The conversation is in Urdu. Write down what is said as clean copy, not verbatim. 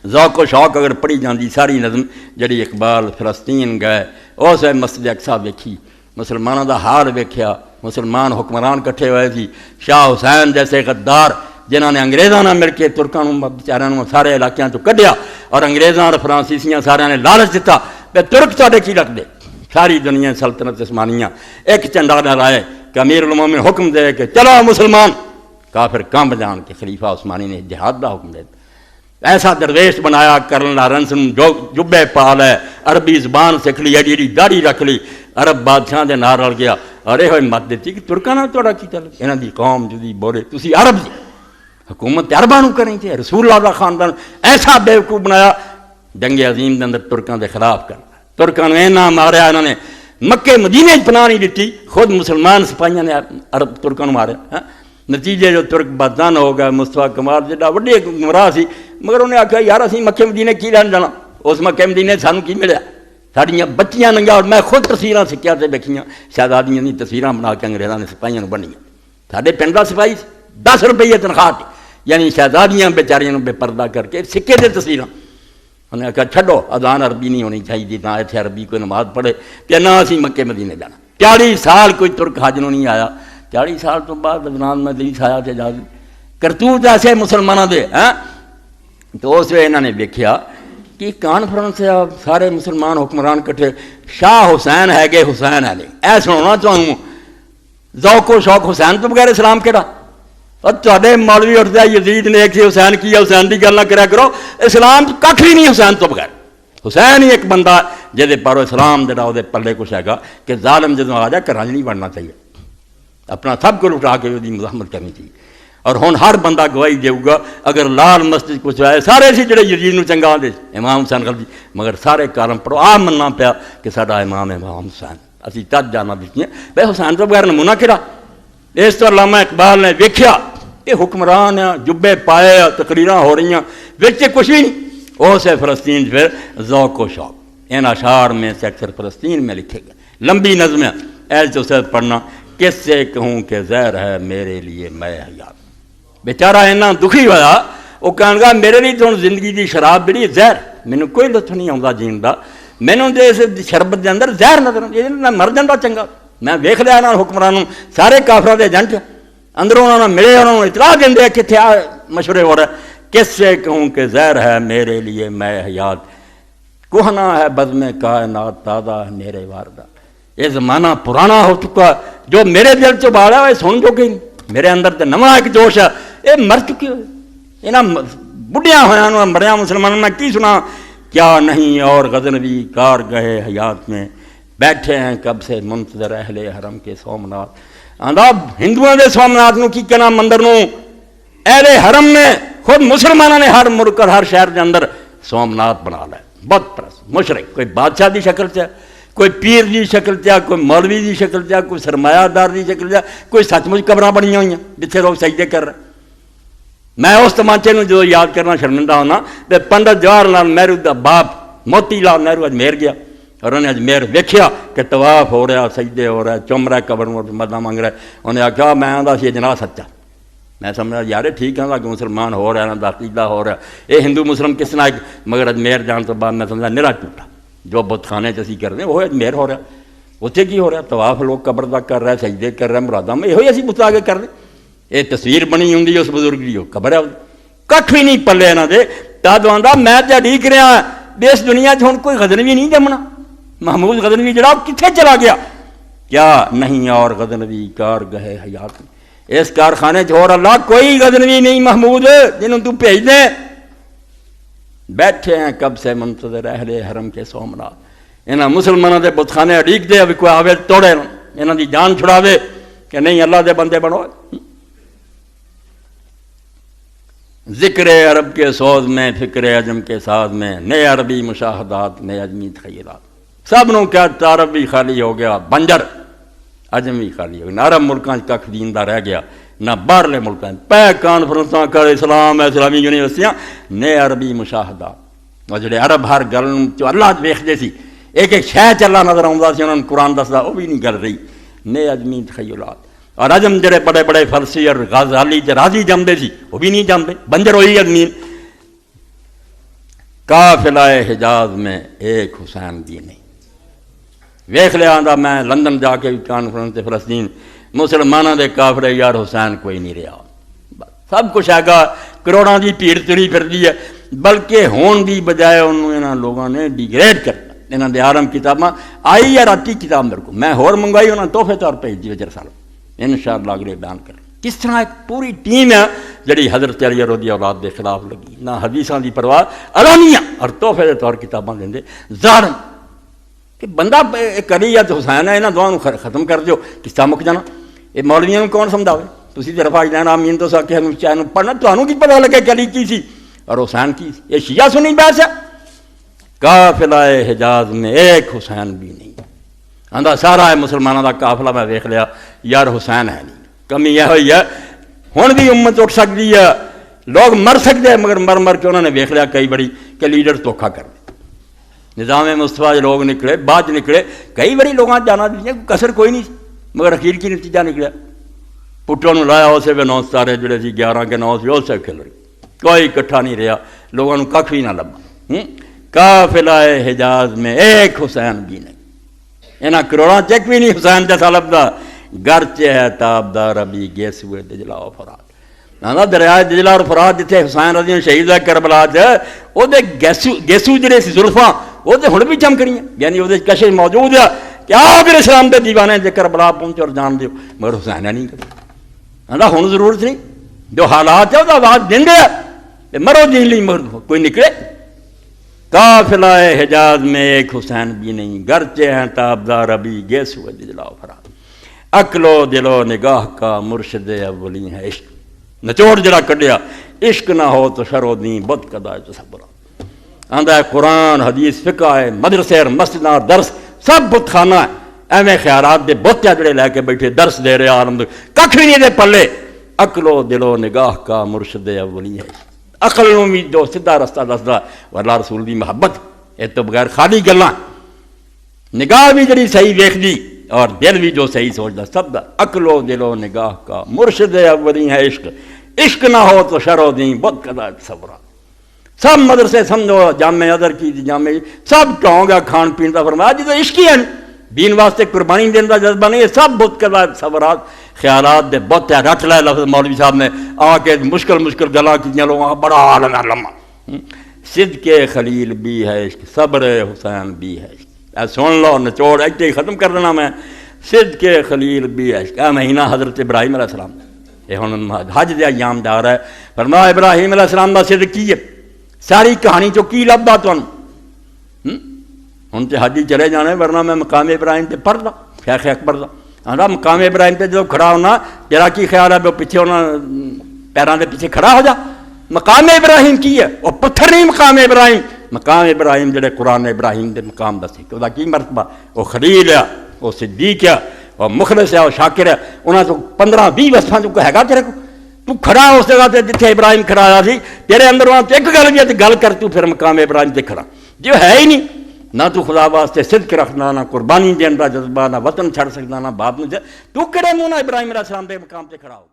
ذوق و شوق اگر پڑھی جاندی ساری نظم جڑی اقبال فلسطین گئے اس مسجد اقصی ویکھی، مسلمانوں دا حال ویکھیا، مسلمان حکمران کٹھے ہوئے تھی، شاہ حسین جیسے غدار جنہوں نے انگریزاں نہ مل کے ترکاں بیچاریاں سارے علاقوں تو کڈیا، اور انگریزاں اور فرانسیسیاں سارے نے لالچ دیتا کہ ترک تواڈے کی رکھدے، ساری دنیا سلطنت عثمانیہ ایک چنڈا نہ لائے کہ امیر المومن حکم دے کہ چلو مسلمان، کافر کام جان کے خلیفہ عثمانی نے جہاد دا حکم دے ایسا درویش بنایا، کرن لارنس جو جبے پا لے، عربی زبان سکھ لی، ایڈی ایڈی داڑھی رکھ لی، عرب بادشاہ دے نال رل گیا، اور یہ مت دیتی کہ ترکاں نال تہاڈا کی تعلق، انہاں دی قوم جدی بولے تسی عرب جی، حکومت عرباں نوں کریں تے رسول اللہ دا خاندان ایسا بیوقوف بنایا، جنگ عظیم دے اندر ترکاں دے خلاف کرنا، ترکاں نوں اینا ماریا انہوں نے، مکے مدینے پناہ نہیں دیتی، خود مسلمان سپاہیاں نے عرب ترکاں نوں ماریا، نتیجے جو ترک بدزن ہو گیا، مصطفیٰ کمال جڑا وڈے گمراہ سی، مگر انہیں آخیا یار اسی مکے مدینے کی لین جانا، اس مکے مدینے سانوں کی ملیا، ساڈیاں بچیاں ننگیاں، اور میں خود تصویراں سکھیا تے دیکھیاں، شہزادیاں دی تصویراں بنا کے انگریزاں نے سپاہیاں نوں بنیاں، ساڈے پنڈ دا سپاہی 10 روپئے تنخواہ تے، یعنی شہزادیاں بیچاریاں بے پردہ کر کے سکے تے تصویراں، انہیں آخیا چھڈو اذان عربی نہیں ہونی چاہیے، نہ اتنے عربی کوئی نماز پڑھے کہ نہ اسی مکے مدینے جانا، 40 سال کوئی ترک حج نوں نہیں آیا، 40 سال تو بعد عدنان مجلس آیا تے جا کرتوت ایسے مسلمانوں دے ہیں، تو اس وقت انہوں نے دیکھا کہ کانفرنس سارے مسلمان حکمران کٹھے، شاہ حسین ہے گے حسین ہے نہیں، اے سننا چاہوں ذوق و شوق حسین تو بغیر اسلام کہڑا، اور تھوڑے مولوی اٹھتا ہے یزید نے ایک حسین کیا، حسین کی گل نہ کریا کرو، اسلام کھ بھی نہیں حسین تو بغیر، حسین ہی ایک بندہ جہدے پر اسلام جڑا وہ پلے کچھ ہے گا کہ ظالم جدوں آ جائے گھراں نہیں بڑھنا چاہیے، اپنا سب کو لٹا کے وہ مزاحمت کرنی چاہیے، اور ہن ہر بندہ گواہی دے گا، اگر لال مسجد کچھ آئے سارے سی جڑے یزید نوں چنگا آندے امام حسین غلطی، مگر سارے کالم پڑھو آ مننا پیا کہ ساڈا امام امام حسین، اسی تج جانا دیکھیے بھائی حسین تو بغیر نمونہ کہڑا، اس تو علامہ اقبال نے ویکھیا کہ حکمران جبے پائے تقریراں ہو رہی ہیں وچ کچھ بھی نہیں، اس ہے فلسطین پھر ذوق و شوق، ان اشعار میں سے اکثر فلسطین میں لکھے گئے، لمبی نظمیں ایسے اسے پڑھنا، کس سے کہوں کہ زہر ہے میرے لیے میں حیات، بیچارہ اینا دکھی ہوا، وہ کہنے گا میرے لیے تو زندگی دی شراب بڑی زہر، مینوں کوئی لطف نہیں آتا جین دا، مینوں دے اس شربت دے اندر زہر نظر آتی، میں مر جانا چنگا، میں ویکھ لیا انہاں حکمرانوں سارے کافراں دے ایجنٹ اندروں انہوں نے ملے، انہوں نے اطلاع دیں کتنے مشورے ہو رہا ہے، کس سے کہوں کہ زہر ہے میرے لیے میں حیات، کوہنا ہے بزم کائنات تازہ ہے میرے واردہ، یہ زمانہ پرانا ہو چکا، جو میرے دل چ بالا ہے سن جو کہ میرے اندر تو نواں ایک جوش ہے، یہ مر چکے ہوئے یہاں بڑھیاں ہویا مریا مسلمانوں میں کی سنا، کیا نہیں اور غزنوی کار گئے حیات میں، بیٹھے ہیں کب سے منتظر اہل حرم کے سومنات، آندا ہندوؤں دے سومنات نو کی کہنا مندر نو، اہل حرم نے خود مسلمانوں نے ہر ملک اور ہر شہر کے اندر سومنات بنا لے، بت پرست مشرک، کوئی بادشاہ دی شکل سے، کوئی پیر دی شکل سے، کوئی مولوی دی شکل سے، کوئی سرمایہ دار دی شکل سے، کوئی سچ مچ قبراں بنی ہوئی ہیں جتھے لوگ سجدے کر رہے، میں اس تمانچے نو جو یاد کرنا شرمندہ ہونا کہ پنڈت جواہر لال نہرو دا باپ موتی لال نہرو اجمیر گیا، اور انہیں اجمیر ویکھیا کہ طواف ہو رہا، سجدے ہو رہا، چوم رہا قبر مدد مانگ رہا، انہیں آخیا میں آندا سی جناب سچا، میں سمجھا یار ٹھیک ہے کہ مسلمان ہو رہا نا عقیدہ ہو رہا، یہ ہندو مسلم کس طرح، مگر اجمیر جان تو بعد میں سمجھا نرا ٹوٹا، جو بت خانے چی کر رہے ہیں وہ اجمیر ہو رہا، اتنے کی ہو رہا طواف لوگ قبر دا کر رہا ہے، سجدے کر رہے ہیں، مراداں میں یہ اسی بت آگے کر رہے، یہ تصویر بنی ہوں اس بزرگ کی قبر ہے، کھ بھی نہیں پلے یہاں دے، تد آندا میں تے اڈیک رہا بھی اس دنیا ہوں کوئی غزنوی نہیں جمنا، محمود غزنوی جڑا کتنے چلا گیا، کیا نہیں اور غزنوی کار گئے حیات، اس کارخانے ہو اللہ کوئی غزنوی نہیں محمود جنہوں تو بھیج دیں، بیٹھے ہیں کب سے منتظر اہل حرم کے سومنات، انہاں مسلمانوں دے بت خانے اڈیک دے، ابھی کوئی آوے توڑے انہاں دی جان چھڑاوے کہ نہیں اللہ دے بندے بنو، ذکر عرب کے سوز میں فکر عجم کے ساز میں، نئے عربی مشاہدات نئے عجمی تخیلات، سب نو کیا عرب بھی خالی ہو گیا، بنجر عجم بھی خالی ہو گیا، نہ عرب ملکاں کھ دیندہ رہ گیا، نہ باہرلے ملکاں پہ کانفرنساں کر اسلام اسلامی یونیورسٹیاں، نئے عربی مشاہدات، اور جڑے عرب ہر گل چ اللہ ویکھدے سی، ایک ایک شے چ اللہ نظر آਉਂدا سی، انہاں نوں قرآن دسدا وہ بھی نہیں گل رہی، نئے عجمی تخیلات، اور عجم جڑے بڑے بڑے فلسفی اور غزالی راضی جمدے سی وہ بھی نہیں جمدے، بنجر ہوئی عجمین، قافلہ حجاز میں ایک حسین بھی نہیں. ویخ لیا آندا میں لندن جا کے کانفرنس فلسطین مسلمانوں دے کافر یار حسین کوئی نہیں رہا. سب کچھ ہے گا کروڑاں دی بھیڑ تری پھردی ہے، بلکہ ہون دی بجائے انہوں انہاں لوگوں نے ڈیگریڈ کرتا. انہاں دے آرم کتاباں آئی یا راتی کتاب میرے کو میں ہور منگوائی انہاں تحفے طور پہ دی وجہ سال انشاءاللہ اگلے بیان کر. کس طرح ایک پوری ٹیم ہے جڑی حضرت علی رضی اولاد دے خلاف لگی، نہ حدیثاں دی پرواہ، علانیہ اور تحفے دے طور کتاباں دیندے ظاہر کہ بندہ کری یا تو حسین ہے انہاں دعاؤں ختم کر دیو قصہ مک جانا. یہ مولویوں کو کون سمجھاوے؟ تسی تے رفاع جان آمین تو ساکے ہم چینو پڑھنا تانوں کی پتہ لگے کہ علی کی سی اور حسین کی سی. یہ شیعہ سنی بحث ہے. قافلہ حجاز میں ایک حسین بھی نہیں. آندا سارا ہے مسلمانوں دا قافلہ میں دیکھ لیا یار حسین ہے نہیں. کمی یہ ہوئی ہے ہن بھی امت اٹھ سکتی ہے، لوگ مر سکتے ہیں، مگر مر مر کے انہوں نے دیکھ لیا کئی بڑی کہ لیڈر دھوکھا کر دے. نظام مصطفیٰ لوگ نکلے بعد نکلے کئی بڑی لوگاں جانا دیجیے کسر کوئی نہیں مگر اخیر کی نتیجہ نکلا پٹوں نے لایا اسے بھی 9 ستارے جڑے سی 11 کے 9 سی اسے کھل رہی کوئی اکٹھا نہیں رہا لوگوں نے کھ بھی نہ لبا. قافلہ حجاز میں ایک حسین بھی نہیں. انہاں کروڑاں چیک بھی نہیں حسین جیسا لبدا. گرچہ ہے تابدار ابھی گیس ہوئے دجلہ و فرات. نا دریائے دجلہ اور فرات جتھے حسین رضی اللہ شہید ہے کربلا چ وہ گیسو جڑے سی زلفاں وہ تو ہن بھی چمک رہی ہیں، یعنی وہ کشش موجود ہے کہ آخر اسلام دے دیوانے جے کربلا پہنچے اور جان دیو مگر حسین نہیں کرتے. آندا ہن ضرورت نہیں جو حالات ہے وہ آواز دیں گے مرو دین لی مر کوئی نکلے. قافلہ حجاز میں ایک حسین بھی نہیں. گرچہ ہیں تابدار ابھی گیس ہوئے دجلہ و فرات. عقل و دل و نگاہ کا مرشد اولی ہے عشق. نچوڑ جڑا کڈیا عشق نہ ہو تو شر و دین بد قضا تصبر. آندا ہے قرآن حدیث فقہ ہے مدرسے اور مسجد اور درس سب بت خانہ ہے. ایویں خیالات دے بت جڑے لے کے بیٹھے درس دے رہے عالم ککھ بھی نہیں دے پلے. عقل و دل و نگاہ کا مرشد اولی ہے. عقل نو بھی جو سیدھا رستہ دسدا اللہ رسول دی محبت یہ تو بغیر خالی گلاں. نگاہ بھی جڑی صحیح ویکھدی اور دل بھی جو صحیح سوچتا سب دا. عقل و دل و نگاہ کا مرشد اولی ہے عشق. عشق نہ ہو تو شر و دین بد قضا تصبر. سب مدرسے سمجھو جامع ادر کی جامع سب ٹھوں گا کھان پین کا فرمایا جی تو عشق ہی ہے دین واسطے قربانی دین کا جذبہ نہیں. یہ سب بت قضا تصورات خیالات دے بت ہے. رٹ لے لفظ مولوی صاحب نے آ کے مشکل گلاں کیتیاں لوگوں بڑا عالم ہے لمحہ. صدق خلیل بھی ہے عشق صبر حسین بھی ہے عشق. سن لو نچوڑ ایک ختم کر دینا میں. صدق خلیل بھی عشق. اے مہینہ حضرت ابراہیم علیہ السلام یہ ہن حج دے ایام دا رہا ہے. فرمایا ابراہیم علیہ السلام دا صدق کی ہے ساری کہانی چو کی لبدا تانوں. ہن تے حج چلے جانے ورنہ میں مقام ابراہیم تے پڑھدا شیخ اکبر دا. آندا مقام ابراہیم تے جو کھڑا ہونا تیرا کی خیال ہے وہ پیچھے ہونا پیراں دے پیچھے کھڑا ہو جا. مقام ابراہیم کی ہے وہ پتھر نہیں. مقام ابراہیم مقام ابراہیم جڑے قرآن ابراہیم دے مقام دسے کہ وہ کی مرتبہ وہ خلیل ہے وہ صدیق ہے وہ مخلص ہے وہ شاکر ہے. انہاں تو 15-20 وصفاں جو ہے گا تیرے کو. تو کھڑا اس جگہ تے جتھے ابراہیم کھڑا آیا سی تیرے اندر وہاں ایک گل بھی ہے تے گل کر تو پھر مقام ابراہیم تے کھڑا جو ہے ہی نہیں. نہ تو خدا واسطے صدق رکھنا نہ قربانی دین دا جذبہ نہ وطن چھڑ سکنا نہ باپ نو تو کڑے منہ نہ ابراہیم علیہ السلام دے مقام تے کھڑا ہو.